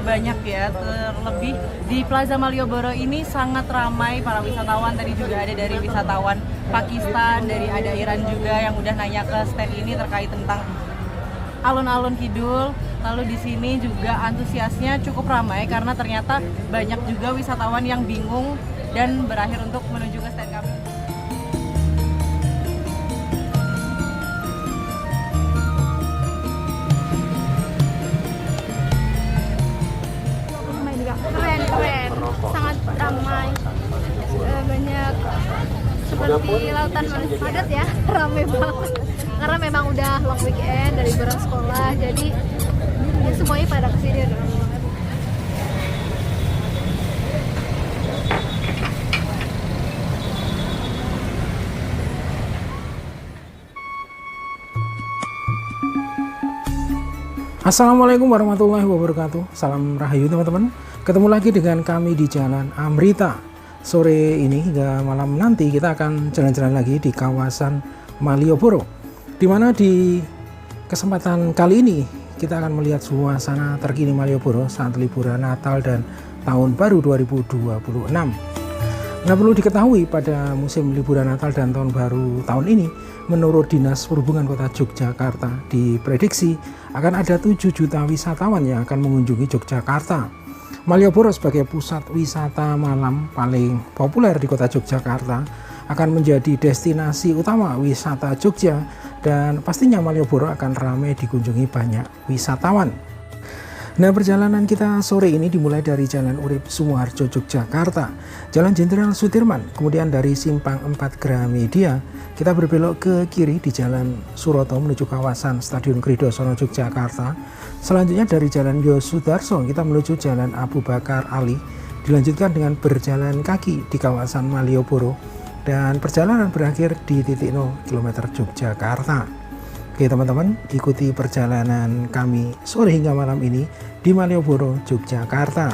banyak ya, terlebih di Plaza Malioboro ini sangat ramai para wisatawan. Tadi juga ada dari wisatawan Pakistan, ada Iran juga yang udah nanya ke stand ini terkait tentang alun-alun Kidul. Lalu di sini juga antusiasnya cukup ramai karena ternyata banyak juga wisatawan yang bingung dan berakhir untuk menuju ke stand kami. Keren, sangat ramai, banyak seperti lautan manis padat ya, ramai banget karena memang udah long weekend dari liburan sekolah, jadi semuanya pada kesini. Assalamualaikum warahmatullahi wabarakatuh. Salam Rahayu teman-teman. Ketemu lagi dengan kami di Jalan Amrita. Sore ini hingga malam nanti kita akan jalan-jalan lagi di kawasan Malioboro, dimana di kesempatan kali ini kita akan melihat suasana terkini Malioboro saat liburan Natal dan Tahun Baru 2026. Nah, perlu diketahui pada musim liburan Natal dan Tahun Baru tahun ini, menurut Dinas Perhubungan Kota Yogyakarta diprediksi akan ada 7 juta wisatawan yang akan mengunjungi Yogyakarta. Malioboro sebagai pusat wisata malam paling populer di Kota Yogyakarta akan menjadi destinasi utama wisata Jogja, dan pastinya Malioboro akan ramai dikunjungi banyak wisatawan. Nah, perjalanan kita sore ini dimulai dari Jalan Urip Sumoharjo, Yogyakarta, Jalan Jenderal Sudirman, kemudian dari Simpang 4 Gramedia, kita berbelok ke kiri di Jalan Suroto menuju kawasan Stadion Kridosono, Yogyakarta. Selanjutnya dari Jalan Yosudarso, kita menuju Jalan Abu Bakar Ali, dilanjutkan dengan berjalan kaki di kawasan Malioboro, dan perjalanan berakhir di titik 0 km Yogyakarta. Oke teman-teman, ikuti perjalanan kami sore hingga malam ini di Malioboro, Yogyakarta.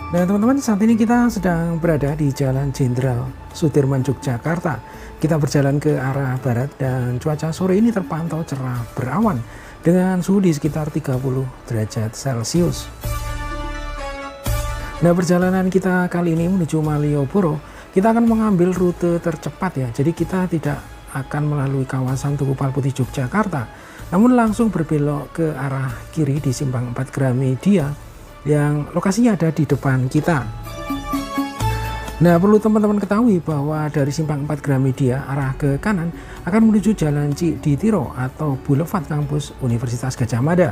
Nah teman-teman, saat ini kita sedang berada di Jalan Jenderal Sudirman, Yogyakarta. Kita berjalan ke arah barat dan cuaca sore ini terpantau cerah berawan dengan suhu di sekitar 30 derajat Celcius. Nah, perjalanan kita kali ini menuju Malioboro, kita akan mengambil rute tercepat ya. Jadi kita tidak akan melalui kawasan Tugu Palputih Yogyakarta, namun langsung berbelok ke arah kiri di Simpang 4 Gramedia yang lokasinya ada di depan kita. Nah, perlu teman-teman ketahui bahwa dari Simpang 4 Gramedia arah ke kanan akan menuju Jalan Cikditiro atau Boulevard Kampus Universitas Gadjah Mada.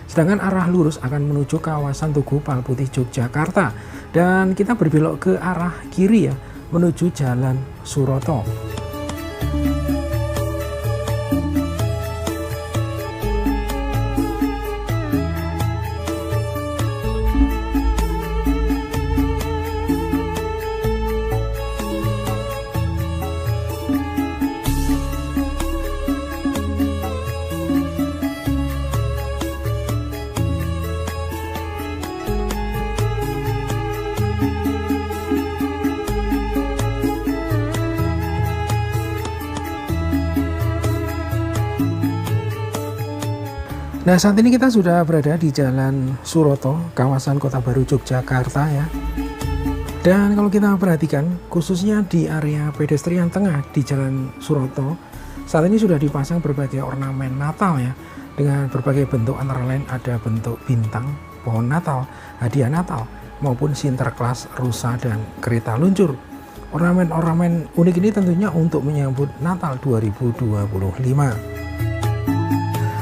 Sedangkan arah lurus akan menuju kawasan Tugu Palputih Yogyakarta, dan kita berbelok ke arah kiri ya, menuju Jalan Suroto. Nah, saat ini kita sudah berada di Jalan Suroto, kawasan Kota Baru Yogyakarta ya. Dan kalau kita perhatikan, khususnya di area pedestrian tengah di Jalan Suroto, saat ini sudah dipasang berbagai ornamen Natal ya, dengan berbagai bentuk, antara lain ada bentuk bintang, pohon Natal, hadiah Natal, maupun Sinterklas, rusa, dan kereta luncur. Ornamen-ornamen unik ini tentunya untuk menyambut Natal 2025.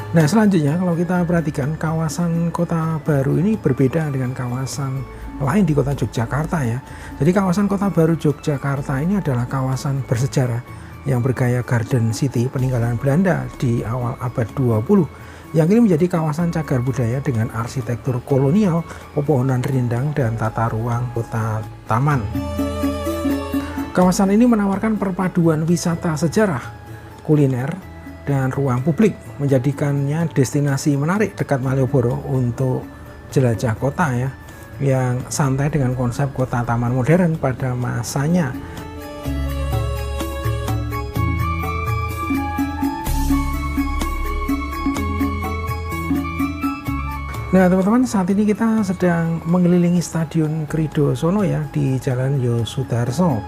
Nah, selanjutnya kalau kita perhatikan, kawasan Kota Baru ini berbeda dengan kawasan lain di Kota Yogyakarta ya. Jadi kawasan Kota Baru Yogyakarta ini adalah kawasan bersejarah yang bergaya Garden City peninggalan Belanda di awal abad 20, yang kini menjadi kawasan cagar budaya dengan arsitektur kolonial, pepohonan rindang, dan tata ruang kota taman. Kawasan ini menawarkan perpaduan wisata sejarah, kuliner, dan ruang publik, menjadikannya destinasi menarik dekat Malioboro untuk jelajah kota ya, yang santai dengan konsep kota taman modern pada masanya. Nah teman-teman, saat ini kita sedang mengelilingi Stadion Kridosono ya di Jalan Yosudarso.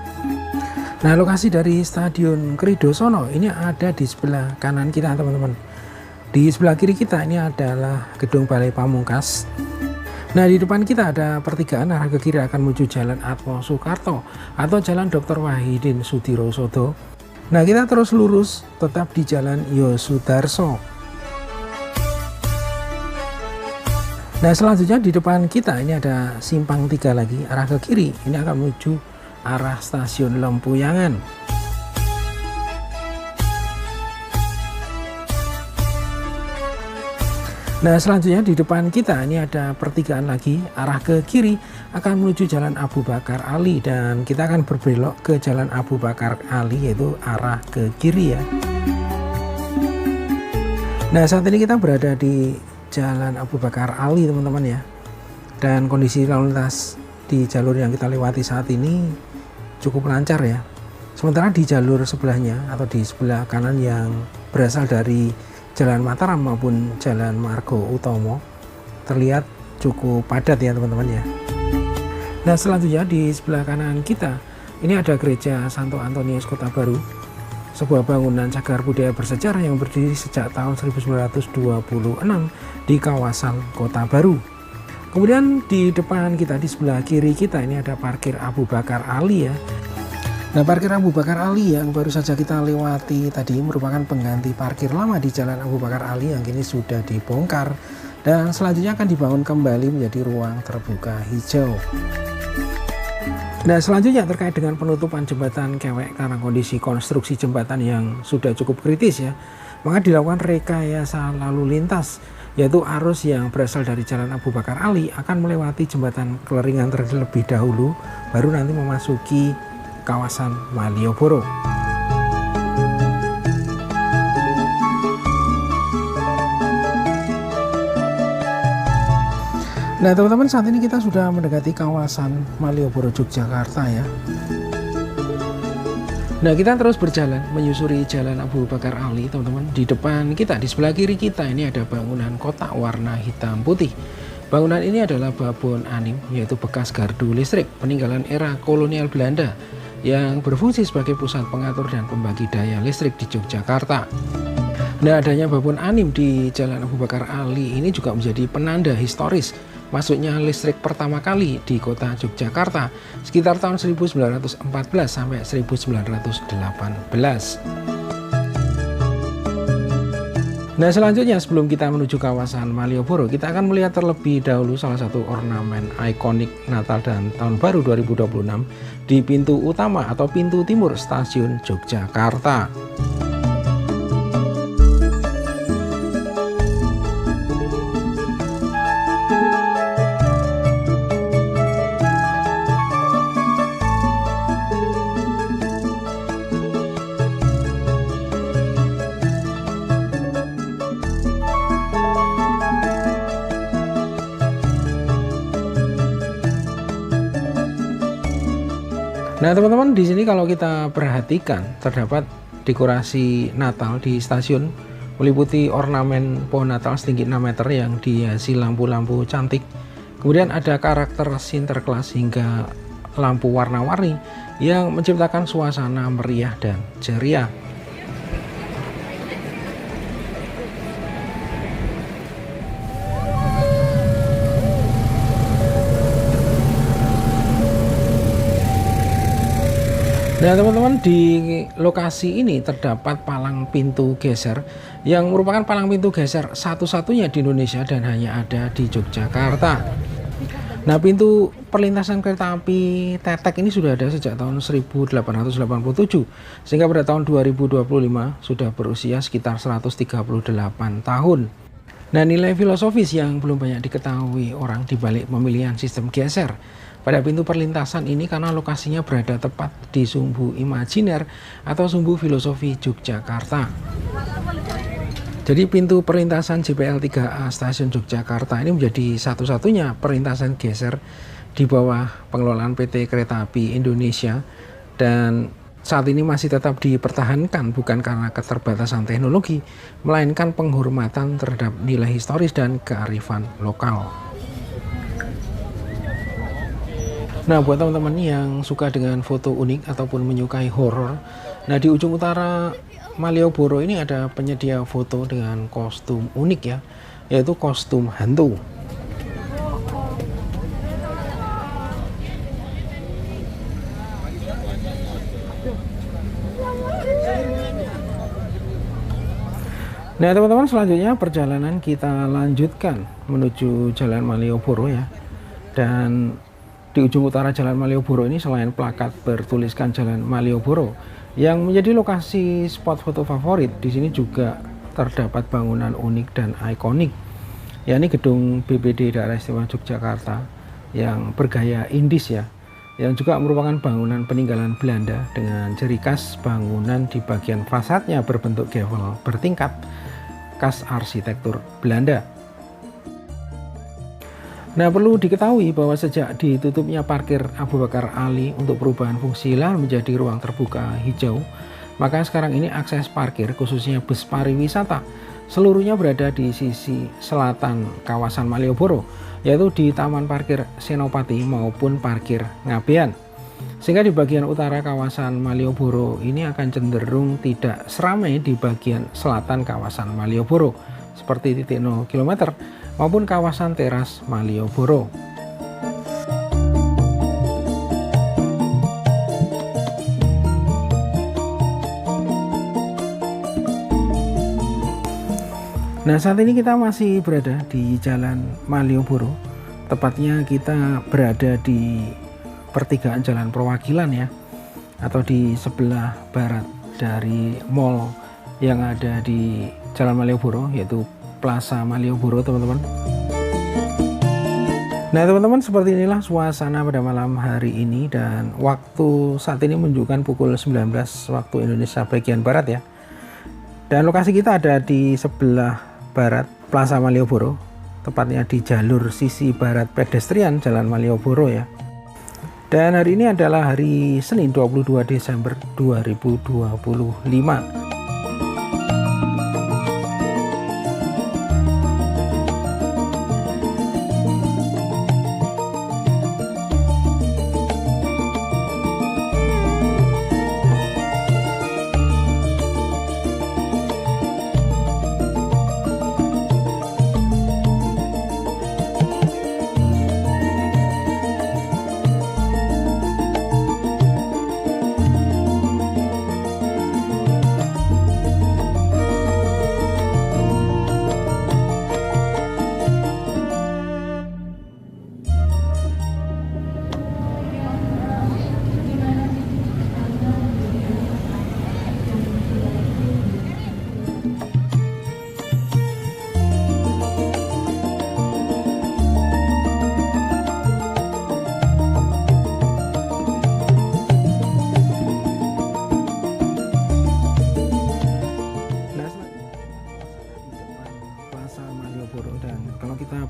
Nah lokasi dari Stadion Kridosono ini ada di sebelah kanan kita teman-teman. Di sebelah kiri kita ini adalah Gedung Balai Pamungkas. Nah di depan kita ada pertigaan arah ke kiri akan menuju Jalan Atmo Soekarto atau Jalan Dr. Wahidin Sudirosodo. Nah kita terus lurus tetap di Jalan Yosudarso. Nah selanjutnya di depan kita ini ada simpang 3 lagi arah ke kiri, ini akan menuju arah Stasiun Lempuyangan. Nah selanjutnya di depan kita ini ada pertigaan lagi arah ke kiri akan menuju Jalan Abu Bakar Ali, dan kita akan berbelok ke Jalan Abu Bakar Ali yaitu arah ke kiri ya. Nah saat ini kita berada di Jalan Abu Bakar Ali teman-teman ya, dan kondisi lalu lintas di jalur yang kita lewati saat ini cukup lancar ya. Sementara di jalur sebelahnya atau di sebelah kanan yang berasal dari Jalan Mataram maupun Jalan Margo Utomo terlihat cukup padat ya teman-teman ya. Nah selanjutnya di sebelah kanan kita ini ada Gereja Santo Antonius Kota Baru, sebuah bangunan cagar budaya bersejarah yang berdiri sejak tahun 1926 di kawasan Kota Baru. Kemudian di depan kita di sebelah kiri kita ini ada parkir Abu Bakar Ali ya. Nah parkir Abu Bakar Ali yang baru saja kita lewati tadi merupakan pengganti parkir lama di Jalan Abu Bakar Ali yang kini sudah dibongkar dan selanjutnya akan dibangun kembali menjadi ruang terbuka hijau. Nah selanjutnya terkait dengan penutupan jembatan Kewek karena kondisi konstruksi jembatan yang sudah cukup kritis ya, maka dilakukan rekayasa lalu lintas, yaitu arus yang berasal dari Jalan Abu Bakar Ali akan melewati jembatan Keleringan terlebih dahulu, baru nanti memasuki kawasan Malioboro. Nah teman-teman, saat ini kita sudah mendekati kawasan Malioboro Yogyakarta ya. Nah kita terus berjalan menyusuri Jalan Abu Bakar Ali teman-teman. Di depan kita, di sebelah kiri kita ini ada bangunan kotak warna hitam putih. Bangunan ini adalah babon anim, yaitu bekas gardu listrik peninggalan era kolonial Belanda yang berfungsi sebagai pusat pengatur dan pembagi daya listrik di Yogyakarta. Nah adanya babon anim di Jalan Abu Bakar Ali ini juga menjadi penanda historis masuknya listrik pertama kali di kota Yogyakarta sekitar tahun 1914 sampai 1918. Nah selanjutnya sebelum kita menuju kawasan Malioboro, kita akan melihat terlebih dahulu salah satu ornamen ikonik Natal dan Tahun Baru 2026 di pintu utama atau pintu timur Stasiun Yogyakarta. Nah teman-teman, di sini kalau kita perhatikan terdapat dekorasi Natal di stasiun meliputi ornamen pohon Natal setinggi 6 meter yang dihiasi lampu-lampu cantik. Kemudian ada karakter Sinterklas hingga lampu warna-warni yang menciptakan suasana meriah dan ceria. Nah teman-teman, di lokasi ini terdapat palang pintu geser yang merupakan palang pintu geser satu-satunya di Indonesia dan hanya ada di Yogyakarta. Nah pintu perlintasan kereta api Tetek ini sudah ada sejak tahun 1887 sehingga pada tahun 2025 sudah berusia sekitar 138 tahun. Nah nilai filosofis yang belum banyak diketahui orang dibalik pemilihan sistem geser pada pintu perlintasan ini karena lokasinya berada tepat di sumbu imajiner atau sumbu filosofi Yogyakarta. Jadi pintu perlintasan JPL 3A Stasiun Yogyakarta ini menjadi satu-satunya perlintasan geser di bawah pengelolaan PT Kereta Api Indonesia, dan saat ini masih tetap dipertahankan bukan karena keterbatasan teknologi, melainkan penghormatan terhadap nilai historis dan kearifan lokal. Nah, buat teman-teman yang suka dengan foto unik ataupun menyukai horor, nah di ujung utara Malioboro ini ada penyedia foto dengan kostum unik ya, yaitu kostum hantu. Nah teman-teman, selanjutnya perjalanan kita lanjutkan menuju Jalan Malioboro ya. Dan di ujung utara Jalan Malioboro ini selain plakat bertuliskan Jalan Malioboro yang menjadi lokasi spot foto favorit, di sini juga terdapat bangunan unik dan ikonik, yakni gedung BPD Daerah Istimewa Yogyakarta yang bergaya Indis ya, yang juga merupakan bangunan peninggalan Belanda dengan ciri khas bangunan di bagian fasadnya berbentuk gavel bertingkat khas arsitektur Belanda. Nah, perlu diketahui bahwa sejak ditutupnya parkir Abu Bakar Ali untuk perubahan fungsi lahan menjadi ruang terbuka hijau, maka sekarang ini akses parkir khususnya bus pariwisata seluruhnya berada di sisi selatan kawasan Malioboro, yaitu di Taman Parkir Senopati maupun Parkir Ngabean. Sehingga di bagian utara kawasan Malioboro ini akan cenderung tidak seramai di bagian selatan kawasan Malioboro seperti titik 0 km maupun kawasan teras Malioboro. Nah, saat ini kita masih berada di Jalan Malioboro, tepatnya kita berada di pertigaan Jalan Perwakilan ya, atau di sebelah barat dari mall yang ada di Jalan Malioboro, yaitu Plaza Malioboro teman-teman. Nah teman-teman, seperti inilah suasana pada malam hari ini, dan waktu saat ini menunjukkan pukul 19 waktu Indonesia bagian barat ya. Dan lokasi kita ada di sebelah barat Plaza Malioboro, tepatnya di jalur sisi barat pedestrian Jalan Malioboro ya. Dan hari ini adalah hari Senin 22 Desember 2025.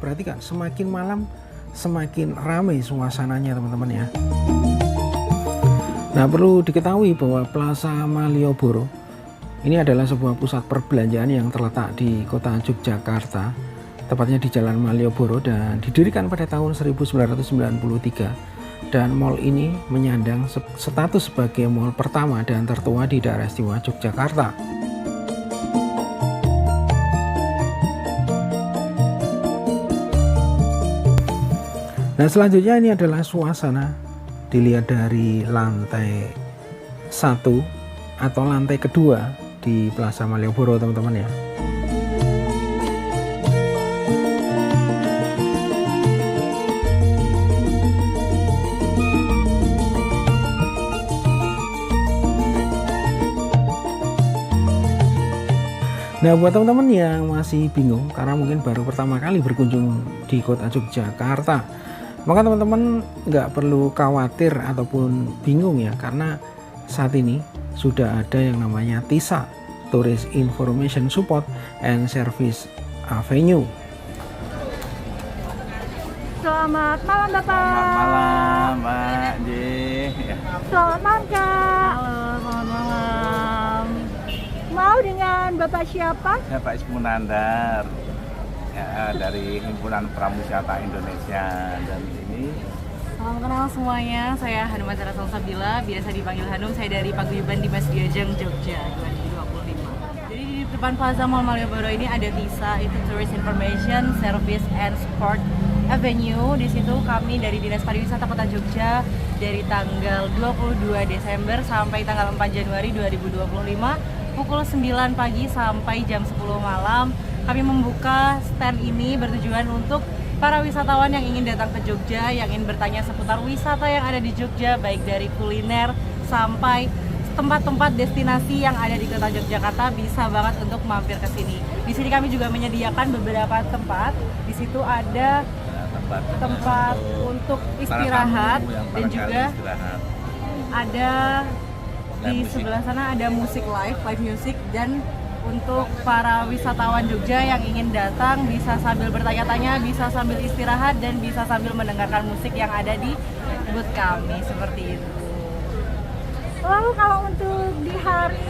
Perhatikan, semakin malam semakin ramai suasananya teman-teman ya. Nah, perlu diketahui bahwa Plaza Malioboro ini adalah sebuah pusat perbelanjaan yang terletak di kota Yogyakarta, tepatnya di Jalan Malioboro, dan didirikan pada tahun 1993. Dan mall ini menyandang status sebagai mall pertama dan tertua di daerah istimewa Yogyakarta. Nah, selanjutnya ini adalah suasana dilihat dari lantai 1 atau lantai kedua di Plaza Malioboro teman-teman ya. Nah, buat teman-teman yang masih bingung karena mungkin baru pertama kali berkunjung di kota Yogyakarta, maka teman-teman nggak perlu khawatir ataupun bingung ya, karena saat ini sudah ada yang namanya TISA, Tourist Information Support and Service Avenue. Selamat malam Bapak. Selamat malam Mbak Ji. Ya. Selamat malam Kak. Halo, selamat malam. Mau dengan Bapak siapa? Saya Pak Ismunandar ya, dari Himpunan Prawisata Indonesia dan ini Salam kenal semuanya, saya Hanum Azhara Salsabila, biasa dipanggil Hanum, saya dari Paguyuban Dimas Diajeng, Jogja 2025. Jadi di depan Plaza Mall Malioboro ini ada TISA, itu Tourist Information, Service and Sport Avenue. Di situ kami dari Dinas Pariwisata Kota Jogja dari tanggal 22 Desember sampai tanggal 4 Januari 2025 pukul 9 pagi sampai jam 10 malam kami membuka stand ini bertujuan untuk para wisatawan yang ingin datang ke Jogja, yang ingin bertanya seputar wisata yang ada di Jogja, baik dari kuliner sampai tempat-tempat destinasi yang ada di kota Yogyakarta, bisa banget untuk mampir ke sini. Di sini kami juga menyediakan beberapa tempat. Di situ ada tempat untuk istirahat dan juga ada di sebelah sana ada musik live music, dan untuk para wisatawan Jogja yang ingin datang bisa sambil bertanya-tanya, bisa sambil istirahat, dan bisa sambil mendengarkan musik yang ada di booth kami seperti itu. Lalu kalau untuk di hari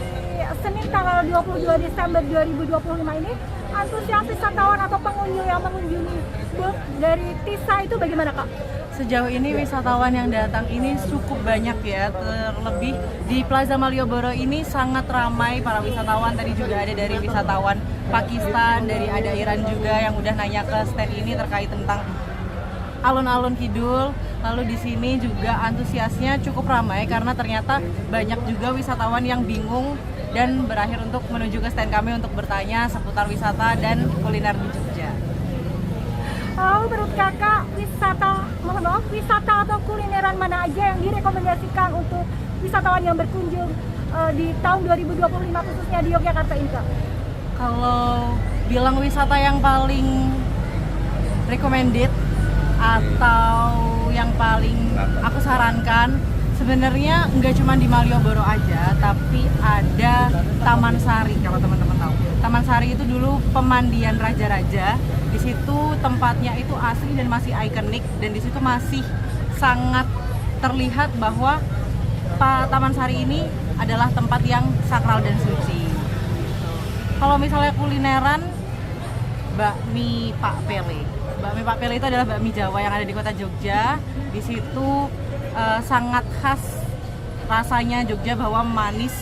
Senin tanggal 22 Desember 2025 ini, antusias wisatawan atau pengunjung yang mengunjungi booth dari TISA itu bagaimana Kak? Sejauh ini wisatawan yang datang ini cukup banyak ya, terlebih di Plaza Malioboro ini sangat ramai para wisatawan. Tadi juga ada dari wisatawan Pakistan, dari ada Iran juga yang udah nanya ke stand ini terkait tentang alun-alun kidul. Lalu di sini juga antusiasnya cukup ramai karena ternyata banyak juga wisatawan yang bingung dan berakhir untuk menuju ke stand kami untuk bertanya seputar wisata dan kuliner di Jogja. Lalu menurut Kakak, wisata atau kulineran mana aja yang direkomendasikan untuk wisatawan yang berkunjung di tahun 2025 khususnya di Yogyakarta ini Kak? Kalau bilang wisata yang paling recommended atau yang paling aku sarankan, sebenarnya nggak cuma di Malioboro aja, tapi ada Taman Sari. Kalau teman-teman tahu, Taman Sari itu dulu pemandian raja-raja. Di situ tempatnya itu asli dan masih ikonik, dan di situ masih sangat terlihat bahwa Taman Sari ini adalah tempat yang sakral dan suci. Kalau misalnya kulineran, bakmi Pak Pele. Bakmi Pak Pele itu adalah bakmi Jawa yang ada di kota Jogja. Di situ sangat khas rasanya Jogja, bahwa manis,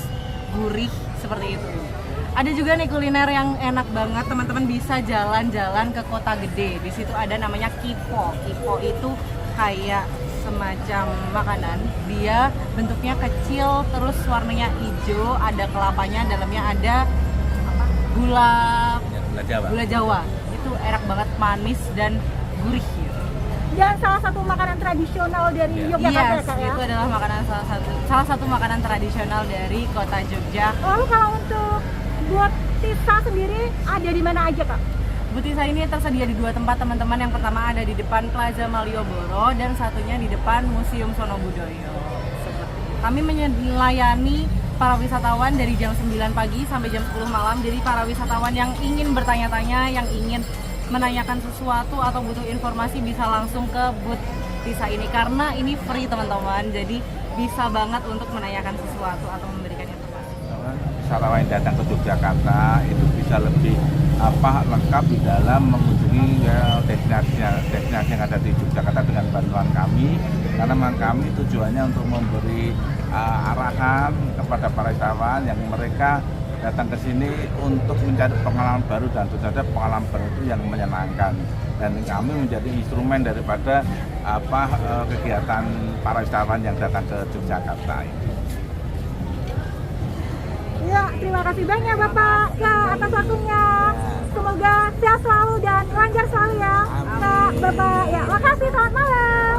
gurih seperti itu. Ada juga nih kuliner yang enak banget, teman-teman bisa jalan-jalan ke Kota Gede. Di situ ada namanya Kipo. Kipo itu kayak semacam makanan. Dia bentuknya kecil, terus warnanya hijau, ada kelapanya, dalamnya ada gula Jawa. Itu enak banget, manis dan gurih gitu. Dan salah satu makanan tradisional dari Yogyakarta Kak ya? Itu adalah salah satu makanan tradisional dari kota Jogja. Lalu kalau untuk buat TISA sendiri ada di mana aja Kak? Booth TISA ini tersedia di dua tempat teman-teman. Yang pertama ada di depan Plaza Malioboro dan satunya di depan Museum Sono Budoyo. Kami melayani para wisatawan dari jam 9 pagi sampai jam 10 malam. Jadi para wisatawan yang ingin bertanya-tanya, yang ingin menanyakan sesuatu atau butuh informasi bisa langsung ke booth TISA ini, karena ini free teman-teman. Jadi bisa banget untuk menanyakan sesuatu atau memberikan informasi. Wisatawan yang datang ke Yogyakarta itu bisa lebih lengkap di dalam mengunjungi destinasi yang ada di Yogyakarta dengan bantuan kami, karena memang kami tujuannya untuk memberi arahan kepada para wisatawan yang mereka datang ke sini untuk mencari pengalaman baru, dan tentu saja pengalaman baru itu yang menyenangkan, dan kami menjadi instrumen daripada kegiatan para wisatawan yang datang ke Yogyakarta ini. Ya, terima kasih banyak Bapak ya atas waktunya. Semoga sehat selalu dan lancar selalu ya Kak, Bapak. Ya, makasih, selamat malam.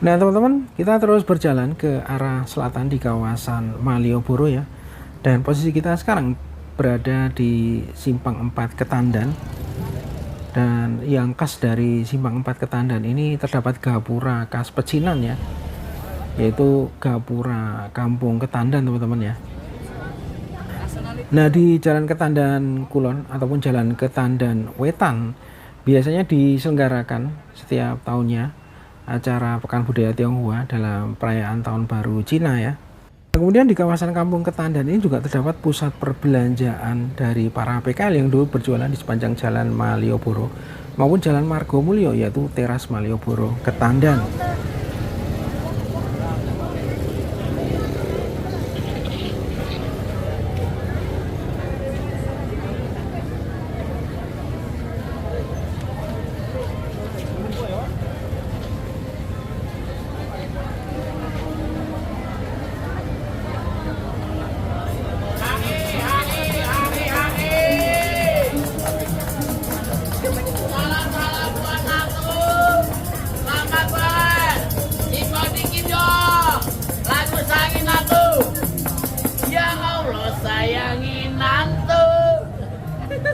Nah teman-teman, kita terus berjalan ke arah selatan di kawasan Malioboro ya. Dan posisi kita sekarang berada di Simpang 4 Ketandan. Dan yang khas dari Simpang 4 Ketandan ini terdapat gapura khas pecinan ya, yaitu gapura Kampung Ketandan teman-teman ya. Nah di Jalan Ketandan Kulon ataupun Jalan Ketandan Wetan biasanya diselenggarakan setiap tahunnya acara Pekan Budaya Tionghoa dalam perayaan Tahun Baru Cina ya. Kemudian di kawasan Kampung Ketandan ini juga terdapat pusat perbelanjaan dari para PKL yang dulu berjualan di sepanjang Jalan Malioboro maupun Jalan Margomulyo, yaitu Teras Malioboro Ketandan.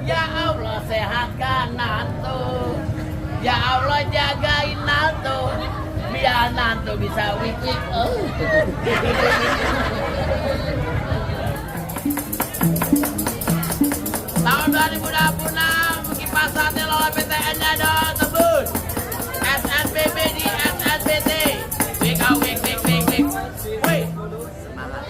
Ya Allah sehatkan Nanto, ya Allah jagain Nanto, biar Nanto bisa wicik. Tahun 2026 kipas sate lola PTN-nya dong tebus. SNBB di SNBT. Wik. Wih, semangat.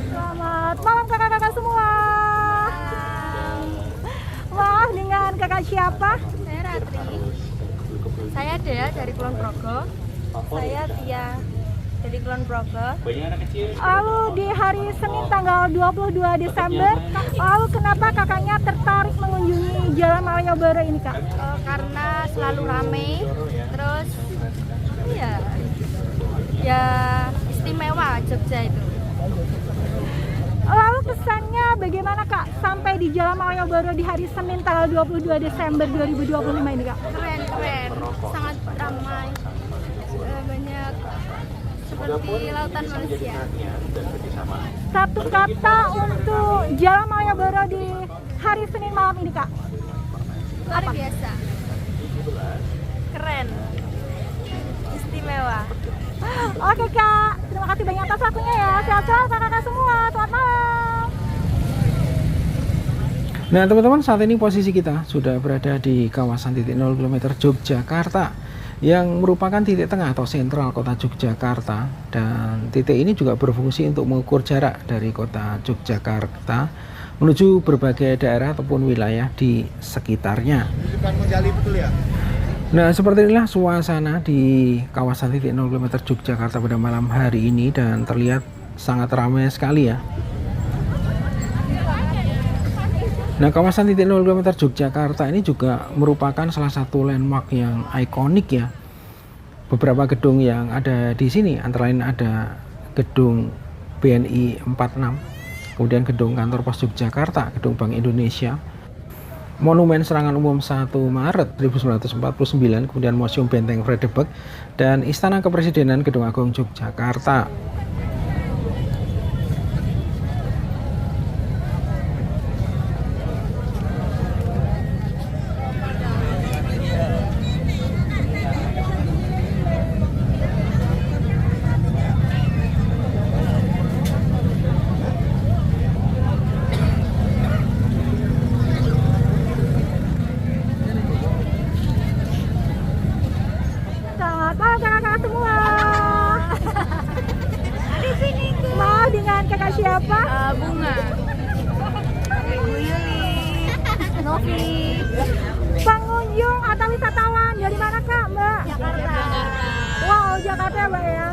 Selamat malam kakak-kakak semua. Wah, dengan kakak siapa? Saya Ratri. Saya Dea dari Kulon Progo. Saya Tia dari Kulon Progo. Lalu di hari Senin tanggal 22 Desember, lalu kenapa kakaknya tertarik mengunjungi Jalan Malioboro ini kak? Karena selalu ramai, terus ya istimewa Jogja itu. Lalu kesannya bagaimana kak sampai di Jalan Malioboro di hari Senin tanggal 22 Desember 2025 ini kak? Keren, sangat ramai, banyak seperti lautan manusia. Satu kata untuk Jalan Malioboro di hari Senin malam ini kak? Luar biasa, keren, istimewa. Oke kak, terima kasih banyak atas waktunya ya. Sehat-sehat kakak-kakak semua, selamat malam. Nah teman-teman, saat ini posisi kita sudah berada di kawasan titik 0 km Yogyakarta yang merupakan titik tengah atau sentral kota Yogyakarta, dan titik ini juga berfungsi untuk mengukur jarak dari kota Yogyakarta menuju berbagai daerah ataupun wilayah di sekitarnya. Nah seperti inilah suasana di kawasan titik 0 km Yogyakarta pada malam hari ini, dan terlihat sangat ramai sekali ya. Nah kawasan titik 0 km Yogyakarta ini juga merupakan salah satu landmark yang ikonik ya. Beberapa gedung yang ada di sini antara lain ada gedung BNI 46, kemudian gedung kantor pos Yogyakarta, gedung Bank Indonesia, Monumen Serangan Umum 1 Maret 1949, kemudian Museum Benteng Vredenburg, dan Istana Kepresidenan Gedung Agung Yogyakarta. Siapa? Bunga. Bu Yuli. Novi. Pengunjung atau wisatawan dari mana kak mbak? Jakarta. Wow, Jakarta mbak ya.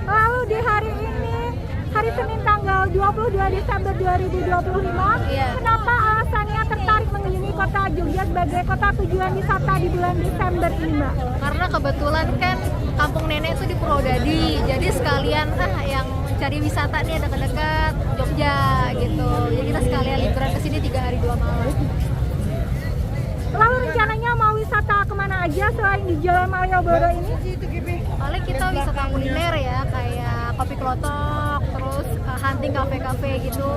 Lalu di hari ini, hari Senin tanggal 22 Desember 2025, Iya. kenapa kesannya tertarik mengunjungi kota Jogja sebagai kota tujuan wisata di bulan Desember ini, Mbak? Karena kebetulan kan kampung nenek itu di Purwodadi, jadi sekalian yang cari wisata nih dekat-dekat Jogja gitu. Jadi kita sekalian liburan ke sini 3 hari 2 malam. Lalu rencananya mau wisata kemana aja selain di Jalan Malioboro ini? Paling kita wisata kuliner ya, kayak kopi klotok, terus hunting kafe-kafe gitu,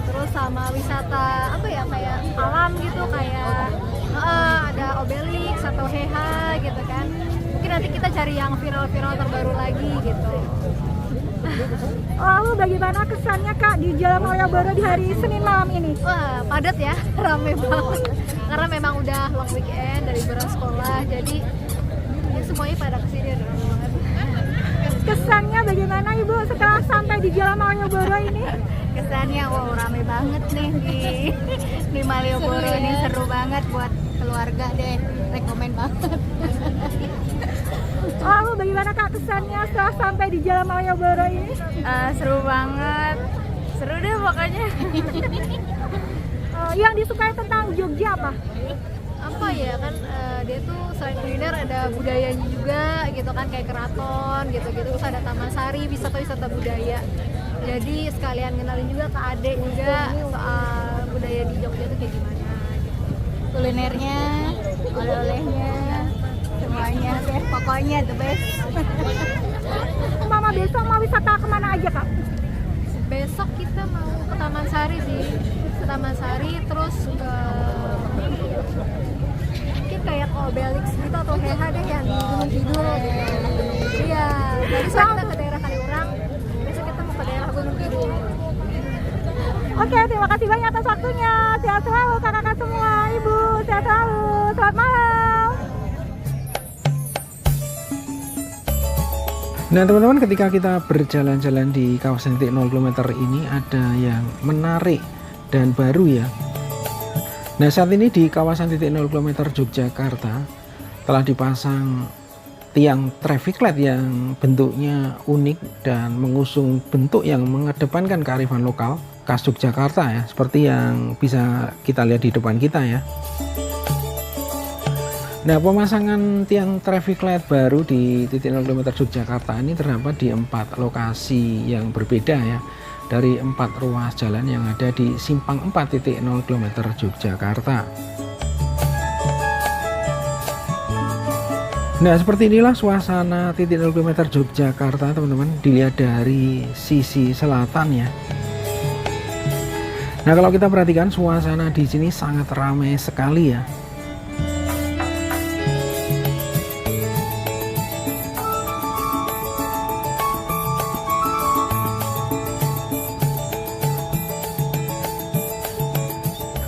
terus sama wisata apa ya, kayak alam gitu, kayak ada Obelix atau Heha gitu kan. Mungkin nanti kita cari yang viral-viral terbaru lagi gitu. Lalu bagaimana kesannya Kak di Jalan Malioboro di hari Senin malam ini? Wah, padat ya, rame banget. Karena memang udah long weekend dari liburan sekolah, jadi ya semuanya pada kesini rame banget. Kesannya bagaimana Ibu setelah sampai di Jalan Malioboro ini? Kesannya wow, rame banget nih di Malioboro ini, seru banget buat keluarga deh, rekomen banget. Lalu bagaimana Kak kesannya setelah sampai di Jalan Malioboro ini? Seru banget, seru deh pokoknya. Yang disukai tentang Jogja apa? Apa ya kan dia tuh selain kuliner ada budayanya juga gitu kan, kayak keraton gitu-gitu, terus ada Taman Sari, wisata budaya. Jadi sekalian kenalin juga ke adek juga soal budaya di Jogja tuh kayak gimana gitu. Kulinernya, oleh-olehnya, semuanya deh, pokoknya the best. Mama besok mau wisata kemana aja Kak? Besok kita mau ke Taman Sari sih, ke Taman Sari, terus ke mungkin kayak ke Obelix gitu atau Heha deh yang di Gunung Kidul gitu. Iya, tadi kita ke daerah Kaliurang, besok kita mau ke daerah Gunung Kidul. Oke, terima kasih banyak atas waktunya. Sehat selalu kakak-kakak semua, Ibu. Sehat selalu. Selamat malam. Nah teman-teman, ketika kita berjalan-jalan di kawasan titik 0 km ini ada yang menarik dan baru ya. Nah saat ini di kawasan titik 0 km Yogyakarta telah dipasang tiang traffic light yang bentuknya unik dan mengusung bentuk yang mengedepankan kearifan lokal khas Yogyakarta ya, seperti yang bisa kita lihat di depan kita ya. Nah pemasangan tiang traffic light baru di titik 0 km Yogyakarta ini terdapat di 4 lokasi yang berbeda ya, dari 4 ruas jalan yang ada di simpang 4 titik 0 km Yogyakarta. Nah seperti inilah suasana titik 0 km Yogyakarta teman-teman, dilihat dari sisi selatan ya. Nah kalau kita perhatikan suasana di sini sangat ramai sekali ya.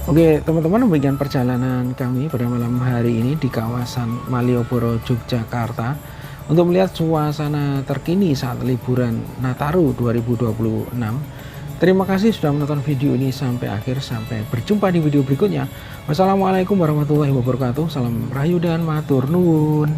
Oke teman-teman, demikian perjalanan kami pada malam hari ini di kawasan Malioboro, Yogyakarta untuk melihat suasana terkini saat liburan Nataru 2026. Terima kasih sudah menonton video ini sampai akhir. Sampai berjumpa di video berikutnya. Wassalamualaikum warahmatullahi wabarakatuh. Salam rahayu dan matur nuwun.